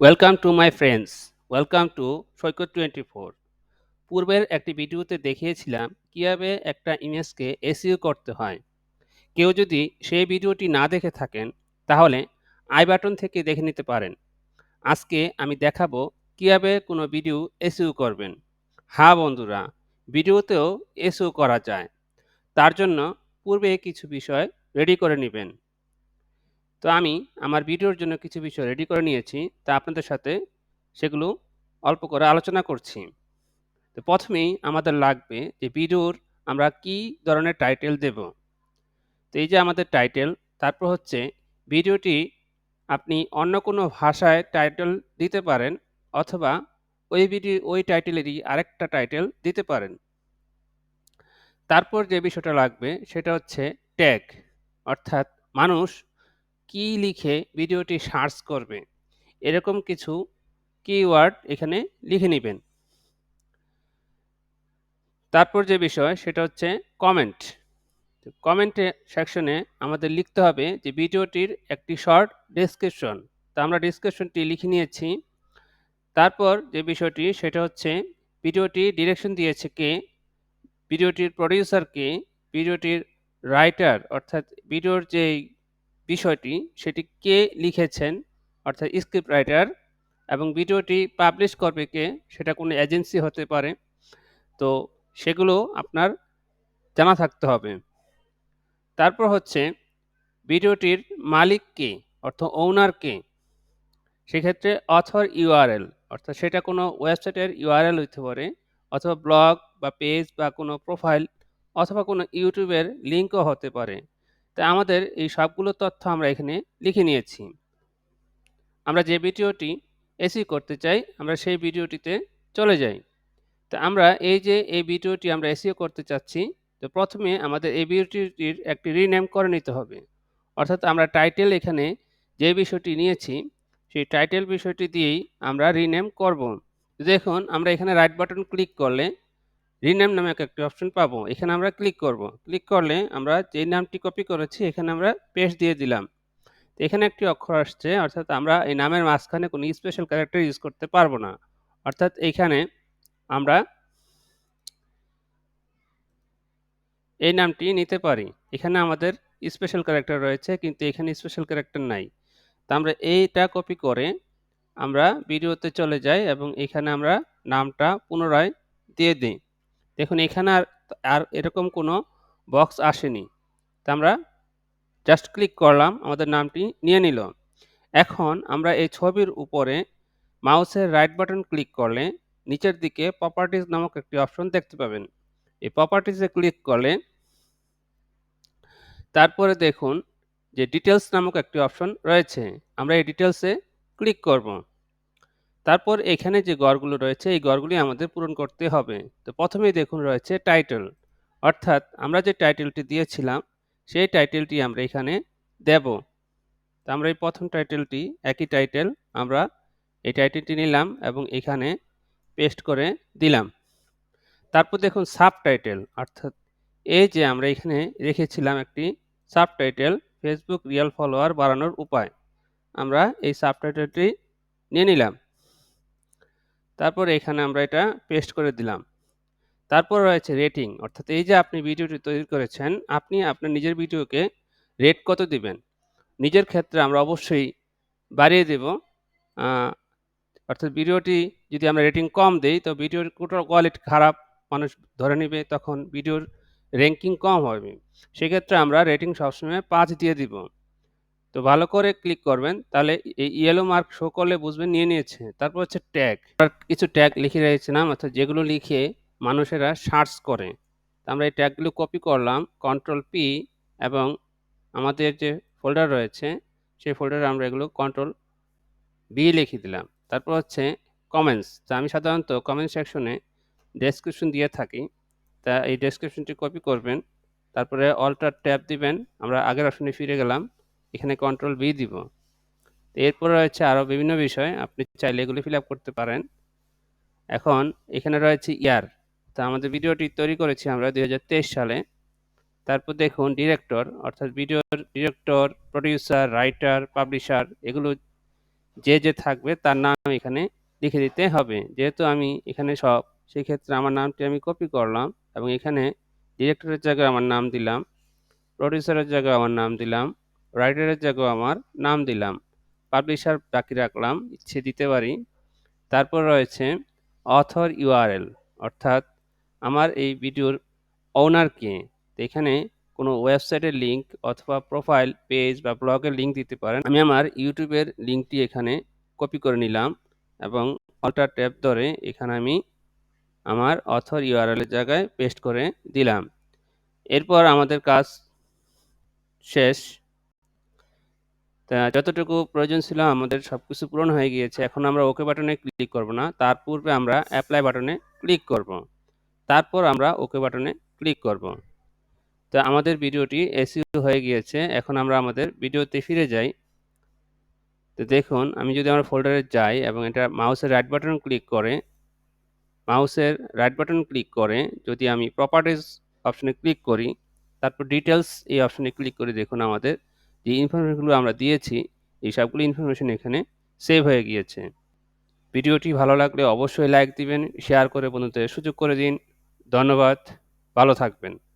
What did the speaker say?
Welcome to my friends, welcome to Saikat 24। পূর্বের একটি ভিডিওতে দেখিয়েছিলাম কিভাবে একটা ইমেজকে এসইও করতে হয়। কেউ যদি সেই ভিডিওটি না দেখে থাকেন তাহলে আই বাটন থেকে দেখে নিতে পারেন। আজকে আমি দেখাবো কিভাবে কোনো ভিডিও এসইও করবেন। হ্যাঁ বন্ধুরা, ভিডিওতেও এসইও করা যায়। তার জন্য পূর্বে কিছু বিষয় রেডি করে নেবেন। তো আমি আমার ভিডিওর জন্য কিছু বিষয় রেডি করে নিয়েছি, তা আপনাদের সাথে সেগুলো অল্প করে আলোচনা করছি। তো প্রথমেই আমাদের লাগবে যে ভিডিওর আমরা কি ধরনের টাইটেল দেব। তো এই যে আমাদের টাইটেল, তারপর হচ্ছে ভিডিওটি আপনি অন্য কোনো ভাষায় টাইটেল দিতে পারেন, অথবা ওই টাইটেলেরই আরেকটা টাইটেল দিতে পারেন। তারপর যে বিষয়টা লাগবে সেটা হচ্ছে ট্যাগ, অর্থাৎ মানুষ কি লিখে ভিডিওটি সার্চ করবে এরকম কিছু কিওয়ার্ড এখানে লিখে নেবেন। তারপর যে বিষয় সেটা হচ্ছে কমেন্ট। কমেন্টে সেকশনে আমাদের লিখতে হবে যে ভিডিওটির একটি শর্ট ডেসক্রিপশন। তা আমরা ডেসক্রিপশনটি লিখে নিয়েছি। তারপর যে বিষয়টি সেটা হচ্ছে ভিডিওটি ডিরেকশন দিয়েছে কে, ভিডিওটির প্রডিউসার কে, ভিডিওটির রাইটার অর্থাৎ ভিডিওর যে বিষয়টি সেটি কে লিখেছেন অর্থাৎ স্ক্রিপ্ট রাইটার, এবং ভিডিওটি পাবলিশ করবে কে, সেটা কোনো এজেন্সি হতে পারে। তো সেগুলো আপনার জানা থাকতে হবে। তারপর হচ্ছে ভিডিওটির মালিক কে, অর্থাৎ ওনার কে। সেক্ষেত্রে অথর ইউআরএল, অর্থাৎ সেটা কোনো ওয়েবসাইটের ইউআরএল হতে পারে, অথবা ব্লগ বা পেজ বা কোনো প্রোফাইল, অথবা কোনো ইউটিউবের লিঙ্কও হতে পারে। তাই আমাদের এই সবগুলো তথ্য আমরা এখানে লিখে নিয়েছি। আমরা যে ভিডিওটি এসি করতে চাই আমরা সেই ভিডিওটিতে চলে যাই। তো আমরা এই ভিডিওটি আমরা এসইও করতে চাচ্ছি। তো প্রথমে আমাদের এই ভিডিওটির একটি রিনেম করে নিতে হবে। অর্থাৎ আমরা টাইটেল এখানে যে বিষয়টি নিয়েছি সেই টাইটেল বিষয়টি দিয়েই আমরা রিনেম করব। দেখুন আমরা এখানে রাইট বাটন ক্লিক করলে রিনেম নামক একটি অপশন পাবো। এখানে আমরা ক্লিক করব। ক্লিক করলে আমরা যে নামটি কপি করেছি এখানে আমরা পেস্ট দিয়ে দিলাম। তো এখানে একটি অক্ষর আসছে, অর্থাৎ আমরা এই নামের মাঝখানে কোনো স্পেশাল ক্যারেক্টার ইউজ করতে পারবো না। অর্থাৎ এইখানে আমরা এই নামটি নিতে পারি। এখানে আমাদের স্পেশাল ক্যারেক্টার রয়েছে, কিন্তু এখানে স্পেশাল ক্যারেক্টার নাই। তো আমরা এইটা কপি করে আমরা ভিডিওতে চলে যাই এবং এখানে আমরা নামটা পুনরায় দিয়ে দিই। দেখুন এখানে আর এরকম কোনো বক্স আসেনি। তো আমরা জাস্ট ক্লিক করলাম, আমাদের নামটি নিয়ে নিল। এখন আমরা এই ছবির উপরে মাউসের রাইট বাটন ক্লিক করলে নিচের দিকে প্রপার্টিজ নামক একটি অপশন দেখতে পাবেন। এই প্রপার্টিজে ক্লিক করলে তারপরে দেখুন যে ডিটেলস নামক একটি অপশন রয়েছে। আমরা এই ডিটেলসে ক্লিক করব। তারপর এখানে যে ঘরগুলো রয়েছে এই ঘরগুলি আমাদের পূরণ করতে হবে। তো প্রথমেই দেখুন রয়েছে টাইটেল, অর্থাৎ আমরা যে টাইটেলটি দিয়েছিলাম সেই টাইটেলটি আমরা এখানে দেব। তো আমরা এই প্রথম টাইটেলটি একই টাইটেল আমরা এই টাইটেলটি নিলাম এবং এখানে পেস্ট করে দিলাম। তারপর দেখুন সাবটাইটেল, অর্থাৎ এই যে আমরা এখানে রেখেছিলাম একটি সাবটাইটেল, ফেসবুক রিয়েল ফলোয়ার বাড়ানোর উপায়। আমরা এই সাবটাইটেলটি নিয়ে নিলাম। তারপর এখানে আমরা এটা পেস্ট করে দিলাম। তারপর রয়েছে রেটিং, অর্থাৎ এই যে আপনি ভিডিওটি তৈরি করেছেন আপনি আপনার নিজের ভিডিওকে রেট কত দিবেন। নিজের ক্ষেত্রে আমরা অবশ্যই বাড়িয়ে দেব। অর্থাৎ ভিডিওটি যদি আমরা রেটিং কম দেই তো ভিডিওর কোয়ালিটি খারাপ, মানুষ ধরে নেবে, তখন ভিডিওর র্যাঙ্কিং কম হবে। সেক্ষেত্রে আমরা রেটিং সবসময় 5 দিয়ে দিব। তো ভালো করে ক্লিক করবেন, তাহলে এই ইয়েলো মার্ক শো করলে বুঝবেন নিয়ে নিয়েছে। তারপর হচ্ছে ট্যাগ, কিছু ট্যাগ লিখে রেখেছিলাম, অর্থাৎ যেগুলো লিখে মানুষেরা সার্চ করে। তো আমরা এই ট্যাগগুলো কপি করলাম, কন্ট্রোল পি, এবং আমাদের যে ফোল্ডার রয়েছে সেই ফোল্ডারে আমরা এগুলো কন্ট্রোল বি লিখে দিলাম। তারপর হচ্ছে কমেন্টস। তা আমি সাধারণত কমেন্ট সেকশনে ডেসক্রিপশন দিয়ে থাকি, তা এই ডেসক্রিপশনটি কপি করবেন, তারপরে অল্টার ট্যাব দিবেন, আমরা আগের অপশনে ফিরে গেলাম, এখানে কন্ট্রোল বি দিব। এরপর রয়েছে আরও বিভিন্ন বিষয়, আপনি চাইলে এগুলি ফিল আপ করতে পারেন। এখন এখানে রয়েছে ইয়ার, তা আমাদের ভিডিওটি তৈরি করেছি আমরা 2023 সালে। তারপর দেখুন ডিরেক্টর, অর্থাৎ ভিডিওর ডিরেক্টর, প্রডিউসার, রাইটার, পাবলিশার, এগুলো যে থাকবে তার নাম এখানে লিখে দিতে হবে। যেহেতু আমি এখানে সব, সেক্ষেত্রে আমার নামটি আমি কপি করলাম এবং এখানে ডিরেক্টরের জায়গায় আমার নাম দিলাম, প্রোডিউসারের জায়গায় আমার নাম দিলাম, রাইটারের জায়গায় আমার নাম দিলাম, পাবলিশার বাকি রাখলাম, ইচ্ছে দিতে পারি। তারপর রয়েছে অথর ইউআরএল, অর্থাৎ আমার এই ভিডিওর ওনার কে। তো এখানে কোনো ওয়েবসাইটের লিঙ্ক অথবা প্রোফাইল পেজ বা ব্লগের লিঙ্ক দিতে পারেন। আমি আমার ইউটিউবের লিঙ্কটি এখানে কপি করে নিলাম এবং অল্টার ট্যাব ধরে এখানে আমি আমার অথর ইউআরএল এর জায়গায় পেস্ট করে দিলাম। এরপর আমাদের কাজ শেষ। তা যতটুকু প্রয়োজন ছিল আমাদের সবকিছু পূরণ হয়ে গিয়েছে। এখন আমরা ওকে বাটনে ক্লিক করব না। তার পূর্বে আমরা অ্যাপ্লাই বাটনে ক্লিক করব। তারপর আমরা ওকে বাটনে ক্লিক করব। তো আমাদের ভিডিওটি এসইও হয়ে গিয়েছে। এখন আমরা আমাদের ভিডিওতে ফিরে যাই। তো দেখুন, আমি যদি আমার ফোল্ডারে যাই এবং এটা মাউসের রাইট বাটন ক্লিক করে যদি আমি প্রপার্টিজ অপশনে ক্লিক করি, তারপর ডিটেইলস এই অপশনে ক্লিক করে দেখুন আমাদের যে ইনফরমেশনগুলো আমরা দিয়েছি এই সবগুলো ইনফরমেশন এখানে সেভ হয়ে গিয়েছে। ভিডিওটি ভালো লাগলে অবশ্যই লাইক দিবেন, শেয়ার করে বন্ধুদের সুযোগ করে দিন। ধন্যবাদ, ভালো থাকবেন।